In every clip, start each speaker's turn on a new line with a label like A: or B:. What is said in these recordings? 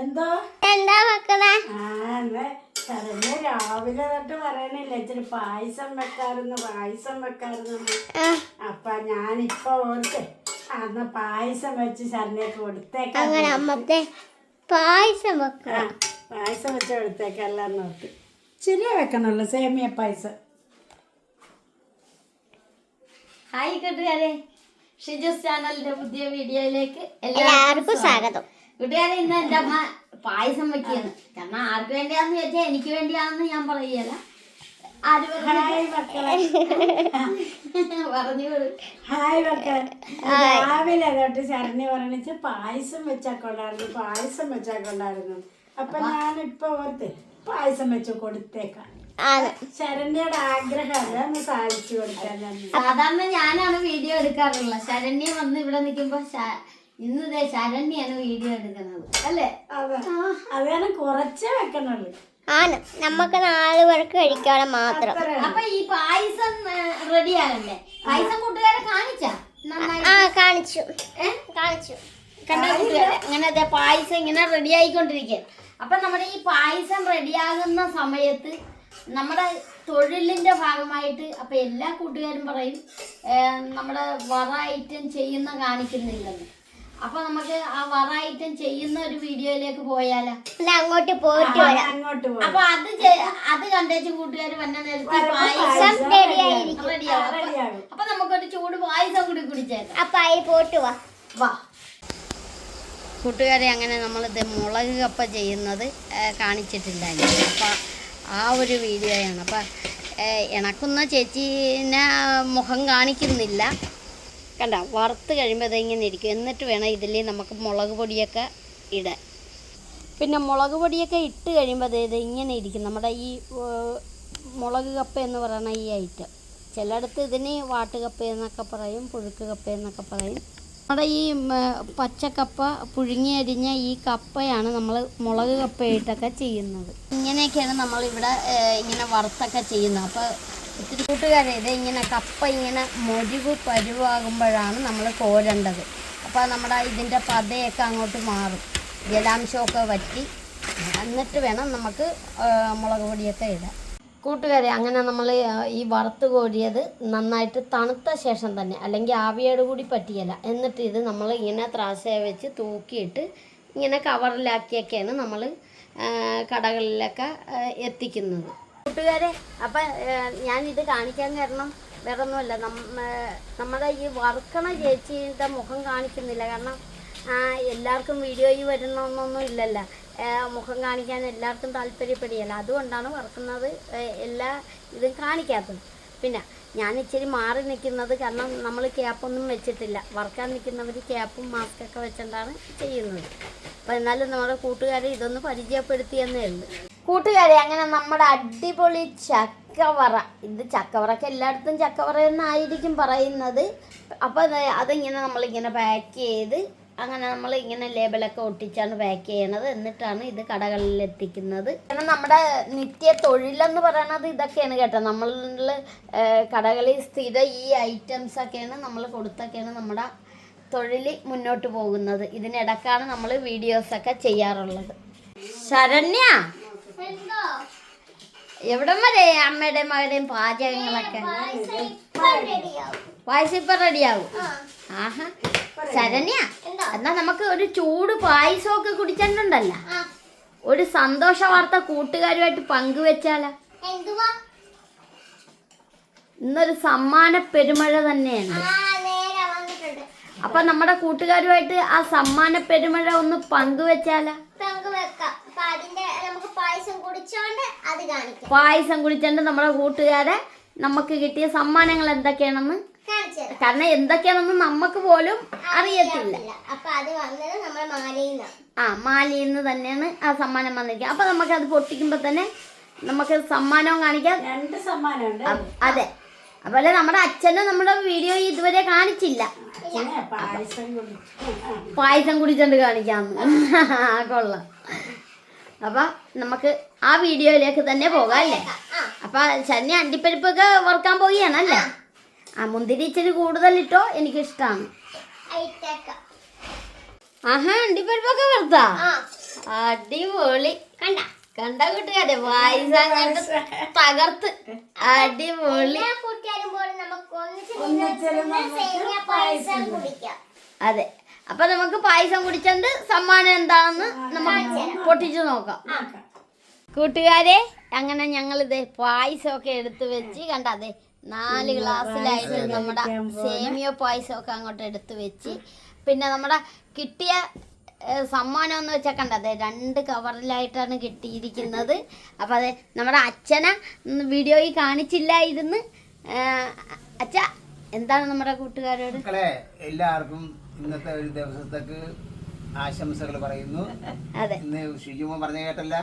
A: എന്താ
B: എന്താ മക്കളെ?
A: ശരണ്യ രാവിലെ തൊട്ട് പറയണില്ല ഇച്ചിരി പായസം വെക്കാറുന്നു. അപ്പൊ ഞാനിപ്പൊ ഓർത്ത് അന്ന് പായസം വെച്ച് ശരണ്യക്ക് കൊടുത്തേക്കാം.
B: അങ്ങനെ അമ്മത്തെ പായസം വെക്കാം.
A: പായസം വെച്ച് കൊടുത്തേക്കെല്ലാം നോക്കി ഇച്ചിരി വെക്കണുള്ളൂ, സേമിയ പായസം.
C: ഹായ് കൂട്ടുകാരെ, ഷിജുസ് ചാനലിന്റെ പുതിയ വീഡിയോയിലേക്ക്
B: എല്ലാവർക്കും സ്വാഗതം.
C: കൂട്ടുകാരെ, ഇന്ന് എന്റെ അമ്മ പായസം വെക്കുകയാണ്. കാരണം ആർക്ക് വേണ്ടിയാന്ന് ചോദിച്ചാൽ എനിക്ക് വേണ്ടിയാണെന്ന് ഞാൻ പറയല.
A: ഹായ് മക്കളെ.
C: പറഞ്ഞു
A: ഹായ് മക്കളെ. രാവിലെ തൊട്ട് ശരണ്യ പറഞ്ഞിട്ട് പായസം വെച്ചാക്കൊണ്ടായിരുന്നു. അപ്പൊ ഞാനിപ്പൊ ഓർത്ത് പായസം വെച്ച് കൊടുത്തേക്കാം. ശരണ്യയുടെ ആഗ്രഹം ഒന്ന് സാധിച്ചു കൊടുക്കാൻ.
C: സാധാരണ ഞാനാണ് വീഡിയോ എടുക്കാറുള്ളത്. ശരണ്യ വന്ന് ഇവിടെ നിൽക്കുമ്പോ ഇന്ന് ശരണ്യാണ് വീഡിയോ എടുക്കുന്നത് അല്ലേ?
A: അത് കാരണം കുറച്ചേ വെക്കണുള്ളൂ.
B: ആണ്, നമുക്ക് 4 പേർക്ക് കഴിക്കാതെ മാത്രം.
C: അപ്പൊ ഈ പായസം റെഡി ആകണ്ടേ? പായസം കൂട്ടുകാരെ കാണിച്ചാ
B: കാണിച്ചു.
C: കണ്ട കൂട്ടുകാരെ, അങ്ങനെ പായസം ഇങ്ങനെ റെഡി ആയിക്കൊണ്ടിരിക്കുക. അപ്പൊ നമ്മുടെ ഈ പായസം റെഡിയാകുന്ന സമയത്ത് നമ്മുടെ തൊഴിലിന്റെ ഭാഗമായിട്ട് അപ്പൊ എല്ലാ കൂട്ടുകാരും പറയും നമ്മുടെ വറ ഐറ്റം ചെയ്യുന്ന കാണിക്കുന്നില്ലെന്ന്. അപ്പൊ നമുക്ക് ആ വറ ഐറ്റം ചെയ്യുന്ന ഒരു വീഡിയോയിലേക്ക് പോയാലോ?
B: അങ്ങോട്ട് പോയിട്ട് വരാം.
C: അപ്പൊ അത് കണ്ടേച്ച് കൂട്ടുകാർ വന്ന നേരത്തെ പായസം റെഡിയാകും. അപ്പൊ നമുക്കൊരു ചൂട് പായസം കൂടി കുടിച്ചേക്കാം.
B: അപ്പൊ അതിൽ പോയിട്ട് വാ.
C: കൂട്ടുകാരെ, അങ്ങനെ നമ്മളിത് മുളക് കപ്പ ചെയ്യുന്നത് കാണിച്ചിട്ടില്ലായിരുന്നു. അപ്പം ആ ഒരു വീഡിയോയാണ്. അപ്പം ഇണക്കുന്ന ചേച്ചീനെ മുഖം കാണിക്കുന്നില്ല. കണ്ട, വറുത്ത് കഴിയുമ്പോൾ ഇതിങ്ങനെ ഇരിക്കും. എന്നിട്ട് വേണം ഇതിൽ നമുക്ക് മുളക് പൊടിയൊക്കെ ഇടാൻ. പിന്നെ മുളക് പൊടിയൊക്കെ ഇട്ട് കഴിയുമ്പോൾ ഇത് ഇങ്ങനെ ഇരിക്കും. നമ്മുടെ ഈ മുളക് കപ്പ എന്ന് പറയുന്ന ഈ ഐറ്റം. ചിലയിടത്ത് ഇതിന് വാട്ടുകപ്പ എന്നൊക്കെ പറയും, പുഴുക്ക് കപ്പ എന്നൊക്കെ പറയും. നമ്മുടെ ഈ പച്ചക്കപ്പ പുഴുങ്ങി അരിഞ്ഞ ഈ കപ്പയാണ് നമ്മൾ മുളക് കപ്പയായിട്ടൊക്കെ ചെയ്യുന്നത്. ഇങ്ങനെയൊക്കെയാണ് നമ്മളിവിടെ ഇങ്ങനെ വറുത്തൊക്കെ ചെയ്യുന്നത്. അപ്പോൾ ഒത്തിരി കൂട്ടുകാരെ, ഇത് ഇങ്ങനെ കപ്പ ഇങ്ങനെ മൊരിവ് പരുവാകുമ്പോഴാണ് നമ്മൾ കോരേണ്ടത്. അപ്പോൾ നമ്മുടെ ഇതിൻ്റെ പതയൊക്കെ അങ്ങോട്ട് മാറും, ജലാംശമൊക്കെ വറ്റി. എന്നിട്ട് വേണം നമുക്ക് മുളക് പൊടിയൊക്കെ ഇടാൻ. കൂട്ടുകാരെ, അങ്ങനെ നമ്മൾ ഈ വറുത്ത് കോരിയത് നന്നായിട്ട് തണുത്ത ശേഷം തന്നെ, അല്ലെങ്കിൽ ആവിയോട് കൂടി പറ്റിയല്ല. എന്നിട്ട് ഇത് നമ്മൾ ഇങ്ങനെ ത്രാസയെ വെച്ച് തൂക്കിയിട്ട് ഇങ്ങനെ കവറിലാക്കിയൊക്കെയാണ് നമ്മൾ കടകളിലൊക്കെ എത്തിക്കുന്നത്. കൂട്ടുകാരെ, അപ്പം ഞാനിത് കാണിക്കാൻ കാരണം വേറെ ഒന്നുമല്ല, നമ്മുടെ ഈ വറുക്കണ ചേച്ചിയുടെ മുഖം കാണിക്കുന്നില്ല. കാരണം എല്ലാവർക്കും വീഡിയോയിൽ വരുന്നൊന്നും ഇല്ലല്ലോ, മുഖം കാണിക്കാൻ എല്ലാവർക്കും താല്പര്യപ്പെടുകയല്ല. അതുകൊണ്ടാണ് വറുക്കുന്നത് എല്ലാ ഇതും കാണിക്കാത്തത്. പിന്നെ ഞാൻ ഇച്ചിരി മാറി നിൽക്കുന്നത് കാരണം നമ്മൾ ക്യാപ്പൊന്നും വെച്ചിട്ടില്ല. വറുക്കാൻ നിൽക്കുന്നവർ ക്യാപ്പും മാസ്കൊക്കെ വെച്ചിട്ടാണ് ചെയ്യുന്നത്. അപ്പോൾ എന്നാലും നമ്മുടെ കൂട്ടുകാരെ ഇതൊന്ന് പരിചയപ്പെടുത്തിയെന്നേ ഉള്ളൂ. കൂട്ടുകാരെ, അങ്ങനെ നമ്മുടെ അടിപൊളി ചക്കവറ. ഇത് ചക്കവറക്ക് എല്ലായിടത്തും ചക്കവറ എന്നായിരിക്കും പറയുന്നത്. അപ്പോൾ അതിങ്ങനെ നമ്മളിങ്ങനെ പാക്ക് ചെയ്ത് അങ്ങനെ നമ്മൾ ഇങ്ങനെ ലേബലൊക്കെ ഒട്ടിച്ചാണ് പാക്ക് ചെയ്യണത്. എന്നിട്ടാണ് ഇത് കടകളിൽ എത്തിക്കുന്നത്. കാരണം നമ്മുടെ നിത്യ തൊഴിലെന്ന് പറയണത് ഇതൊക്കെയാണ് കേട്ടോ. നമ്മൾ കടകളിൽ സ്ഥിരം ഈ ഐറ്റംസൊക്കെയാണ് നമ്മൾ കൊടുത്തൊക്കെയാണ് നമ്മുടെ തൊഴിൽ മുന്നോട്ട് പോകുന്നത്. ഇതിനിടക്കാണ് നമ്മൾ വീഡിയോസൊക്കെ ചെയ്യാറുള്ളത്. ശരണ്യ, എവിടം വരെ അമ്മയുടെയും മകളുടെയും പാചകങ്ങളൊക്കെ? പായസം ഇപ്പം റെഡിയാവും. ആഹാ, ശരണ്യ, എന്നാ നമുക്ക് ഒരു ചൂട് പായസമൊക്കെ കുടിച്ചിട്ടുണ്ടല്ലോ, ഒരു സന്തോഷ വാർത്ത കൂട്ടുകാരുമായിട്ട് പങ്കുവെച്ചാലോ? ഇന്നൊരു സമ്മാന പെരുമഴ തന്നെയാണ്. അപ്പൊ നമ്മുടെ കൂട്ടുകാരുമായിട്ട് ആ സമ്മാന പെരുമഴ ഒന്ന് പങ്കുവെച്ചാലോ? പായസം കുടിച്ചോണ്ട് നമ്മുടെ കൂട്ടുകാരെ നമുക്ക് കിട്ടിയ സമ്മാനങ്ങൾ എന്തൊക്കെയാണെന്ന്, കാരണം എന്തൊക്കെയാണെന്ന് നമുക്ക് പോലും അറിയത്തില്ല. മാലിയിൽ നിന്ന് തന്നെയാണ് ആ സമ്മാനം വന്നിരിക്കുന്നത്. അപ്പൊ നമുക്ക് അത് പൊട്ടിക്കുമ്പോ തന്നെ നമുക്ക് സമ്മാനവും കാണിക്കാം.
A: 2 സമ്മാനമുണ്ട്.
C: അതെ, അതുപോലെ നമ്മുടെ അച്ഛനും നമ്മുടെ വീഡിയോ ഇതുവരെ കാണിച്ചില്ല. പായസം കുടിച്ചോണ്ട് കാണിക്കാന്ന്. കൊള്ളാം. അപ്പൊ നമുക്ക് ആ വീഡിയോയിലേക്ക് തന്നെ പോകാം അല്ലേ? അപ്പൊ ശനി അണ്ടിപ്പരിപ്പൊക്കെ വറുക്കാൻ പോവുകയാണല്ലേ? മുന്തിരി ഇച്ചിരി കൂടുതലിട്ടോ, എനിക്കിഷ്ടമാണ്. ആഹാ, അണ്ടിപ്പരിപ്പൊക്കെ വറുത്താ? അടിപൊളി. കണ്ട കൂട്ടുകാരെ പായസം കണ്ട് തകർത്ത്. അടിപൊളി. അതെ, അപ്പൊ നമുക്ക് പായസം കുടിച്ചത് സമ്മാനം എന്താണെന്ന് നമുക്ക് പൊട്ടിച്ചു നോക്കാം. കൂട്ടുകാരെ, അങ്ങനെ ഞങ്ങളിത് പായസമൊക്കെ എടുത്തു വെച്ച് കണ്ടതെ 4 ഗ്ലാസ്സിലായിട്ട് നമ്മുടെ സേമിയ പായസമൊക്കെ അങ്ങോട്ട് എടുത്തു വെച്ച്, പിന്നെ നമ്മുടെ കിട്ടിയ സമ്മാനം എന്ന് വെച്ചാൽ കണ്ടതെ 2 കവറിലായിട്ടാണ് കിട്ടിയിരിക്കുന്നത്. അപ്പം അതെ, നമ്മുടെ അച്ഛനെ വീഡിയോയിൽ കാണിച്ചില്ലായിരുന്നു. അച്ഛ, എന്താണ് നമ്മുടെ കൂട്ടുകാരോട്?
D: എല്ലാവർക്കും ഇന്നത്തെ ഒരു ദിവസത്തേക്ക് ആശംസകൾ പറയുന്നു.
C: അതെ,
D: ഇന്ന് ഷിജുമോൻ പറഞ്ഞ കേട്ടല്ല,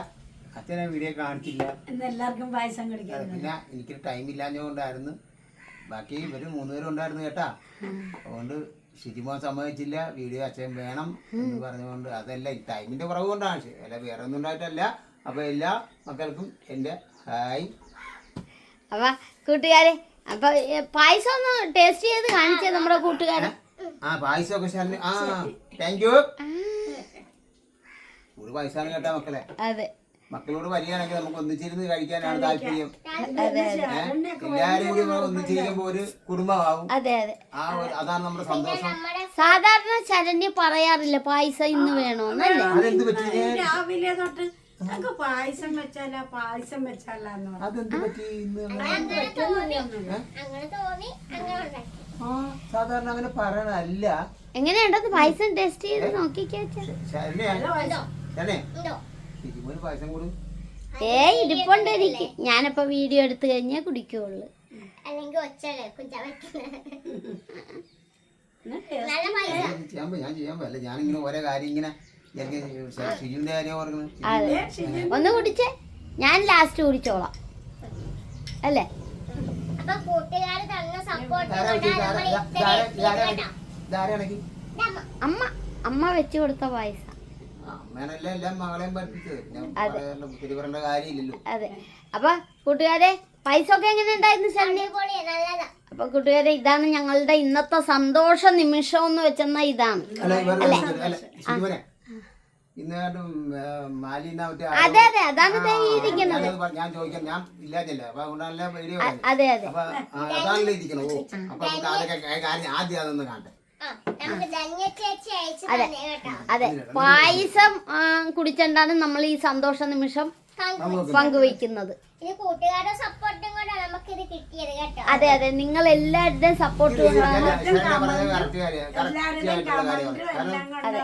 D: അച്ഛനെ വീഡിയോ കാണിച്ചില്ല.
A: എല്ലാവർക്കും പായസം കുടിക്കാം.
D: പിന്നെ എനിക്ക് ടൈം ഇല്ലാഞ്ഞുകൊണ്ടായിരുന്നു. ബാക്കി ഇവര് 3 പേരും ഉണ്ടായിരുന്നു കേട്ടാ. അതുകൊണ്ട് ഷിജുമോൻ സമ്മതിച്ചില്ല, വീഡിയോ അച്ഛൻ വേണം എന്ന് പറഞ്ഞുകൊണ്ട്. അതല്ല ടൈമിന്റെ കുറവ് കൊണ്ടാണ്, അല്ല വേറെ ഒന്നും ഉണ്ടായിട്ടല്ല. അപ്പൊ എല്ലാ മക്കൾക്കും എൻ്റെ ഹായ്.
C: അപ്പൊ കൂട്ടുകാരെ, അപ്പൊ പായസം ഒന്ന് ടേസ്റ്റ് ചെയ്ത് കാണിച്ചേ നമ്മുടെ കൂട്ടുകാരൻ.
D: പായസമൊക്കെ താങ്ക് യു. ഒരു പായസമാണ് കേട്ടാ മക്കളെ.
C: അതെ,
D: മക്കളോട് വരികയാണെങ്കിൽ നമുക്ക് ഒന്നിച്ചിരുന്ന് കഴിക്കാനാണ് താല്പര്യം. എല്ലാരും കൂടി ഒന്നിച്ചിരിക്കുമ്പോ ഒരു കുടുംബമാവും.
C: അതെ അതെ,
D: അതാണ് നമ്മുടെ സന്തോഷം.
C: സാധാരണ ശരണ്യ പറയാറില്ല പായസം ഇന്ന് വേണോന്നല്ലേ?
D: അതെന്ത് പറ്റി?
A: രാവിലെ തൊട്ട് പായസം വെച്ചാലെന്ന്
D: അതെന്ത് പറ്റി ഇന്ന്? സാധാരണ അങ്ങനെ പറയണല്ല.
C: എങ്ങനെയുണ്ടെന്ന് പായസം ടേസ്റ്റ് ചെയ്ത് നോക്കിക്കേ.
D: പായസം കൂടി
C: ഇരിപ്പുണ്ട് എനിക്ക്. ഞാനപ്പോ വീഡിയോ എടുത്തു കഴിഞ്ഞാൽ കുടിക്കുള്ളൂ.
D: ഞാൻ ചെയ്യാൻ പറ്റില്ല. ഞാനിങ്ങനെ ഓരോ കാര്യം ഇങ്ങനെ ഷിജുവിന്റെ കാര്യം ഓർക്കുന്നത്.
C: ഒന്ന് കുടിച്ചേ, ഞാൻ ലാസ്റ്റ് കുടിച്ചോളാം അല്ലേ? അമ്മ വെച്ചു കൊടുത്ത പായസം.
D: അമ്മേനല്ലേ എല്ലാം മകളെയും പഠിപ്പിച്ചത്. തിരുവരേണ്ട കാര്യമില്ലല്ലോ.
C: അതെ, അപ്പൊ കൂട്ടുകാരെ, പായസമൊക്കെ എങ്ങനെ ഉണ്ടായിരുന്നു ശരണ്യ? അപ്പൊ കൂട്ടുകാരെ, ഇതാണ് ഞങ്ങളുടെ ഇന്നത്തെ സന്തോഷ നിമിഷം എന്ന് വെച്ചെന്നാ ഇതാണ്. അതെ അതെ, അതാണ് ഇരിക്കുന്നത്.
D: ഞാൻ ചോദിക്കാം, ഞാൻ ഇല്ലാഞ്ഞല്ലേ, അപ്പൊ അതുകൊണ്ടല്ല വീഡിയോ.
C: അതെ അതെ,
D: അപ്പൊ അതാണല്ലോ ഇരിക്കണോ. അപ്പൊ അതൊക്കെ കാര്യം ആദ്യം അതൊന്ന് കാണട്ടെ.
C: അതെ അതെ, പായസം കുടിച്ചിട്ടാണ് നമ്മൾ ഈ സന്തോഷ നിമിഷം പങ്കുവയ്ക്കുന്നത്. അതെ അതെ, നിങ്ങൾ എല്ലാവരുടെയും സപ്പോർട്ട്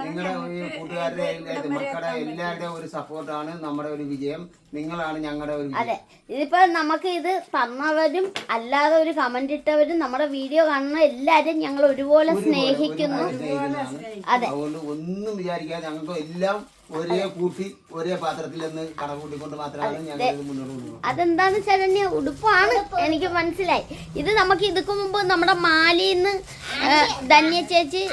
D: നിങ്ങളുടെ കൂട്ടുകാരുടെ മക്കളുടെ എല്ലാവരുടെയും ഒരു സപ്പോർട്ടാണ് നമ്മുടെ ഒരു വിജയം. നിങ്ങളാണ് ഞങ്ങളുടെ ഒരു.
C: അതെ, ഇതിപ്പോ നമുക്ക് ഇത് തന്നവരും അല്ലാതെ ഒരു കമന്റ് ഇട്ടവരും നമ്മുടെ വീഡിയോ കാണുന്ന എല്ലാരും ഞങ്ങൾ ഒരുപോലെ സ്നേഹിക്കുന്നു. അതെ,
D: അതുകൊണ്ട് ഒന്നും വിചാരിക്കാതെ ഞങ്ങൾക്ക് എല്ലാം ഒരേ കൂട്ടി ഒരേ പാത്രത്തിൽ നിന്ന് കണക്കൂട്ടിക്കൊണ്ട് മാത്രമാണ് ഞങ്ങൾ മുന്നോട്ട് പോകുന്നത്.
C: അതെന്താന്ന് ശരണ്യ, ഉടുപ്പാണ്, എനിക്ക് മനസ്സിലായി. ഇത് നമുക്ക് ഇതിക്ക് മുമ്പ് നമ്മുടെ മാലിന്ന് ധന്യ ചേച്ചി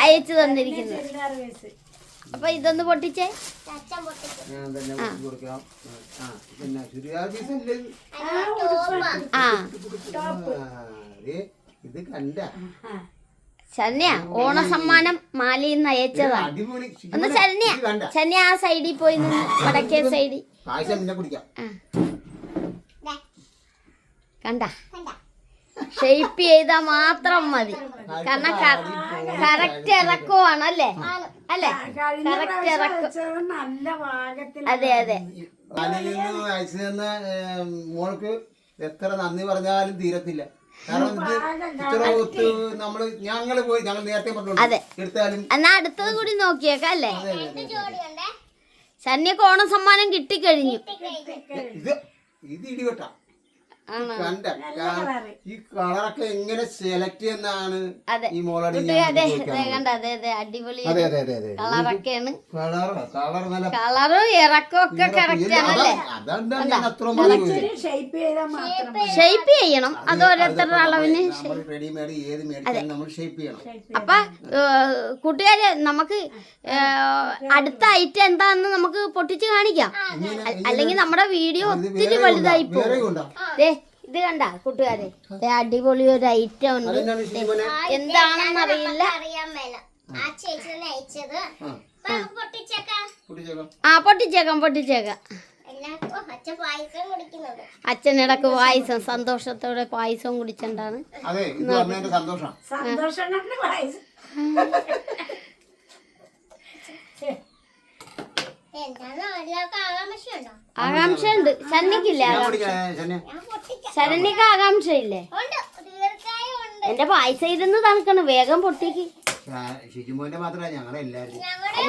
C: അയച്ചു തന്നിരിക്കുന്നത്. അപ്പൊ ഇതൊന്ന് പൊട്ടിച്ചേ.
D: ഞാൻ തന്നെ കൊടുക്കാം. ഇത് കണ്ട
C: ശരണ്യ, ഓണസമ്മാനം മാലിന്ന് അയച്ചതാണ്. ഒന്ന് ശരണ്യ ആ സൈഡിൽ പോയി നിന്ന്, വടക്കേ സൈഡിൽ. കണ്ട, ഷേപ്പ് ചെയ്താ മാത്രം മതി. കാരണം കറക്റ്റ് ഇറക്കുവാണ് അല്ലേ? അല്ലേ, കറക്റ്റ് ഇറക്കും.
A: നല്ല പാകത്തിൽ.
C: അതെ അതെ,
D: അയച്ചു തന്ന മോൾക്ക് എത്ര നന്ദി പറഞ്ഞാലും തീരത്തില്ല. കാരണം ഞങ്ങള് പോയി ഞങ്ങൾ നേരത്തെ പറഞ്ഞു എടുത്താലും.
C: എന്നാ അടുത്തത് കൂടി നോക്കിയേക്കാം അല്ലേ? ശരണ്യക്ക് ഓണ സമ്മാനം കിട്ടിക്കഴിഞ്ഞു.
D: ഇത് ഇടിവെട്ടാ. കണ്ട ഈ കളറൊക്കെ എങ്ങനെ സെലക്ട് ചെയ്യുന്നതാണ് ഈ മോളടി.
C: അടിപൊളി കളറൊക്കെയാണ്.
D: കളറ്
C: ഇറക്കമൊക്കെ കറക്റ്റ് ആണല്ലേ? ഷേപ്പ് ചെയ്യണം, അത് ഓരോരുത്തരുടെ അളവിന്. അപ്പൊ കൂട്ടുകാരെ, നമുക്ക് അടുത്ത ഐറ്റം എന്താന്ന് നമുക്ക് പൊട്ടിച്ച് കാണിക്കാം. അല്ലെങ്കിൽ നമ്മുടെ വീഡിയോ ഒത്തിരി വലുതായി പോകും. ഇത് കണ്ട കൂട്ടുകാരെ, അടിപൊളി ഒരു ഐറ്റം ഉണ്ട്. എന്താണെന്ന് അറിയില്ല.
D: കുട്ടിച്ചേക്കോ
C: ആ പൊട്ടിച്ചേക്കാം അച്ഛനിടക്ക് പായസം സന്തോഷത്തോടെ പായസം കുടിച്ചിട്ടാണ്.
D: അതെ ഇത് വന്നതിന്റെ സന്തോഷം.
A: സന്തോഷം കൊണ്ട് പായസം.
C: ആകാംക്ഷ ഉണ്ട്. ശരണ്യക്കില്ലേ ശരണ്യക്ക് ആകാംക്ഷ ഇല്ലേ? എന്റെ പായസം ഇരുന്ന് തണുക്കണം, വേഗം പൊട്ടിക്ക്.
D: ഷിജുമോന്റെ മാത്രമല്ല ഞങ്ങളെല്ലാരും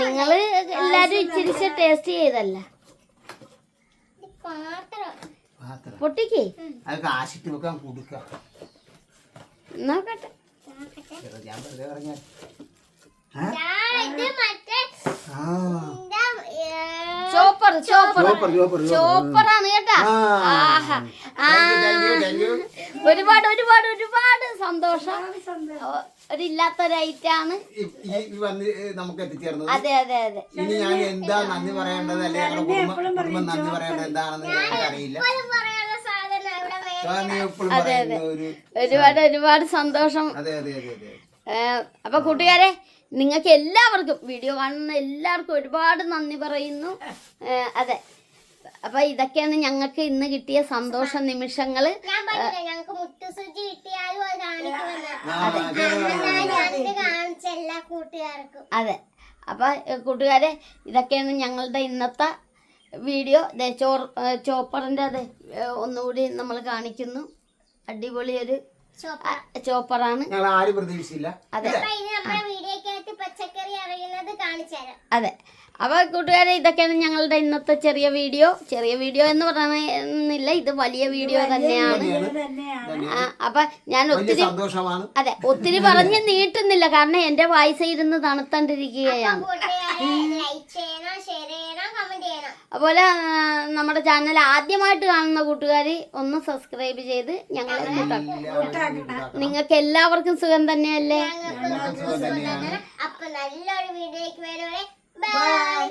C: നിങ്ങള് എല്ലാരും ഇച്ചിരിച്ച് ടേസ്റ്റ് ചെയ്തല്ല. പൊട്ടിക്ക്
D: അത് കാശിട്ട് വെക്കാൻ കൊടുക്ക.
C: നോക്കട്ടെ.
D: ഞാൻ വെറുതെ പറഞ്ഞ
C: ചോപ്പറാണ് കേട്ടാ. ആഹാ ഒരുപാട് സന്തോഷം. ഒരില്ലാത്തൊരു ഐറ്റാണ്
D: വന്ന് നമുക്ക് എത്തിച്ചേർന്നത്.
C: അതെ അതെ അതെ.
D: ഇനി ഞാൻ എന്താ നന്ദി പറയേണ്ടത് അല്ലെ ഞങ്ങളുടെ കുടുംബം നന്ദി പറയേണ്ടത് എന്താണെന്ന് ഞങ്ങൾക്ക് അറിയില്ല.
C: ഒരുപാട് സന്തോഷം.
D: അതെ അതെ അതെ അതെ.
C: അപ്പൊ കൂട്ടുകാരെ, നിങ്ങൾക്ക് എല്ലാവർക്കും വീഡിയോ കാണുന്ന എല്ലാവർക്കും ഒരുപാട് നന്ദി പറയുന്നു. അതെ, അപ്പൊ ഇതൊക്കെയാണ് ഞങ്ങൾക്ക് ഇന്ന് കിട്ടിയ സന്തോഷ നിമിഷങ്ങള്. അതെ, അപ്പൊ കൂട്ടുകാരെ, ഇതൊക്കെയാണ് ഞങ്ങളുടെ ഇന്നത്തെ വീഡിയോ. ചോപ്പറിന്റെ അതെ ഒന്നുകൂടി നമ്മൾ കാണിക്കുന്നു. അടിപൊളി ഒരു ചോപ്പറാണ്.
D: ഞങ്ങൾ ആരും പ്രതീക്ഷിച്ചില്ല.
C: അതെ അതെ. അപ്പൊ കൂട്ടുകാരെ, ഇതൊക്കെയാണ് ഞങ്ങളുടെ ഇന്നത്തെ ചെറിയ വീഡിയോ എന്ന് പറയുന്നില്ല, ഇത് വലിയ വീഡിയോ തന്നെയാണ്. അപ്പൊ ഞാൻ ഒത്തിരി പറഞ്ഞ് നീട്ടുന്നില്ല, കാരണം എന്റെ വായിസ് ഇരുന്ന് തണുത്തണ്ടിരിക്കുകയാണ്. അതുപോലെ നമ്മുടെ ചാനൽ ആദ്യമായിട്ട് കാണുന്ന കൂട്ടുകാരി ഒന്ന് സബ്സ്ക്രൈബ് ചെയ്ത് ഞങ്ങളെ കൂട്ടാക്കണം. നിങ്ങൾക്ക് എല്ലാവർക്കും സുഖം തന്നെയല്ലേ?
B: അപ്പൊ നല്ലൊരു വീഡിയോയ്ക്ക് വരുവരെ ബൈ.